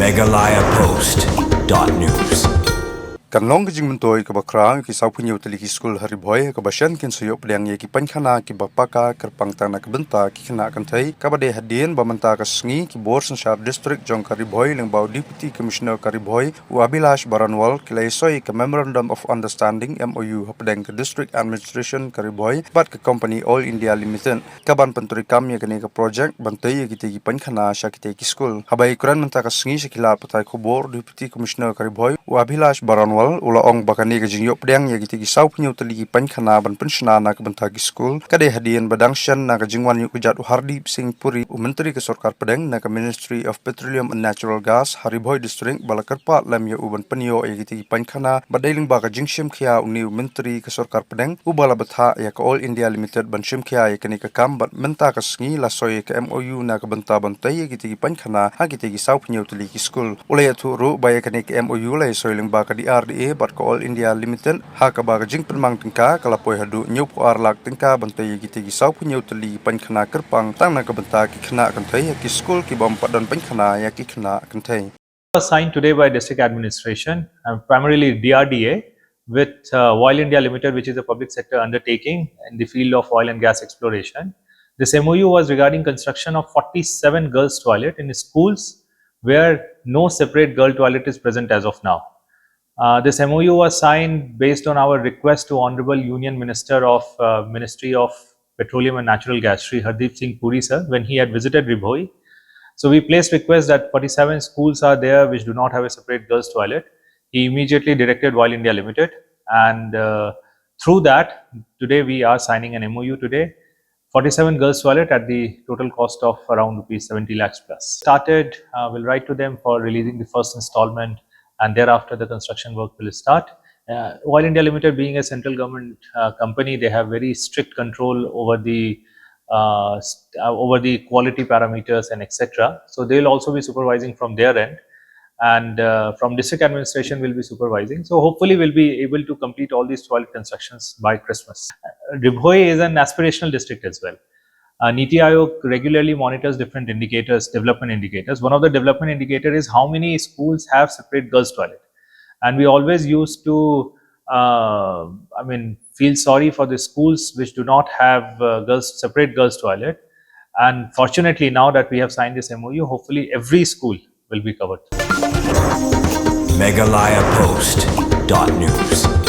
meghalayapost.news Kan long ke jing mentoi ke bakra ki sau punya utili Haki Skul hari boy ke basyan kin suyop liang Ïaki Painkhana ki bapaka Kyrpang tana ke benta ki Khynnah Kynthei ka bade hadien bamenta ka sngi ki bor sensar district jong kari boy leng bau deputy commissioner kari boy u abilash baranwal ki laisoi ke memorandum of understanding MoU hapdeng ke district administration kari boy bat ke company All India Limited ka ban penturi kam ya ke project bantai Ïaki Painkhana Haki Skul habai kuran menta ka sngi sekila patai ko bor deputy commissioner kari boy u abilash baranwal ula ong bakani ke jing yop deng ya gitu gisau punya Tylli Painkhana ban Shna na ke benta Haki Skul kade hadian badangshan na ke jingwan yuk jat Hardip Singh Puri menteri ke Sarkar Pedeng na ke Ministry of Petroleum and Natural Gas Hariboy District balakarpa lam ya uban penyo ya gitu Painkhana badailing ba ke jingshim khia uni menteri ke Sarkar Pedeng ubala batha ya ke All India Limited ban shim khia ya ke ka kam bat menta ke sngi la soy ke MoU na ke benta bantai ya gitu Painkhana ha gitu gisau punya Tylli Haki Skul ulai tu ru ba ya ke MoU la soy ling ba ke bat ko All India Limited ha ka ba jing penmang tingka kala poi hadu nyup ar lak tingka bantai giti gisau punya Tylli Painkhana Kyrpang tang na ka benta ki Khynnah Kynthei Haki Skul ki bom padan Painkhana Ïaki Khynnah Kynthei was signed today by District Administration and primarily DRDA with Oil India Limited, which is a public sector undertaking in the field of oil and gas exploration. This MoU was regarding construction of 47 girls' toilet in schools where no separate girl toilet is present as of now. This MoU was signed based on our request to Honorable Union Minister of Ministry of Petroleum and Natural Gas, Shri Hardip Singh Puri sir, when he had visited Ribhoi. So we placed request that 47 schools are there which do not have a separate girls' toilet. He immediately directed Oil India Limited, and through that, today we are signing an MoU today. 47 girls' toilet at the total cost of around ₹70 lakhs plus. Started, we'll write to them for releasing the first installment, and thereafter the construction work will start. Oil India Limited being a central government company, they have very strict control over the quality parameters and etc. So they will also be supervising from their end, and from district administration will be supervising. So hopefully we'll be able to complete all these toilet constructions by Christmas. Ribhoi is an aspirational district as well. Niti Aayog regularly monitors different indicators, development indicators. One of the development indicator is how many schools have separate girls' toilet. And we always used to, feel sorry for the schools which do not have separate girls' toilet. And fortunately, now that we have signed this MoU, hopefully every school will be covered. meghalayapost.news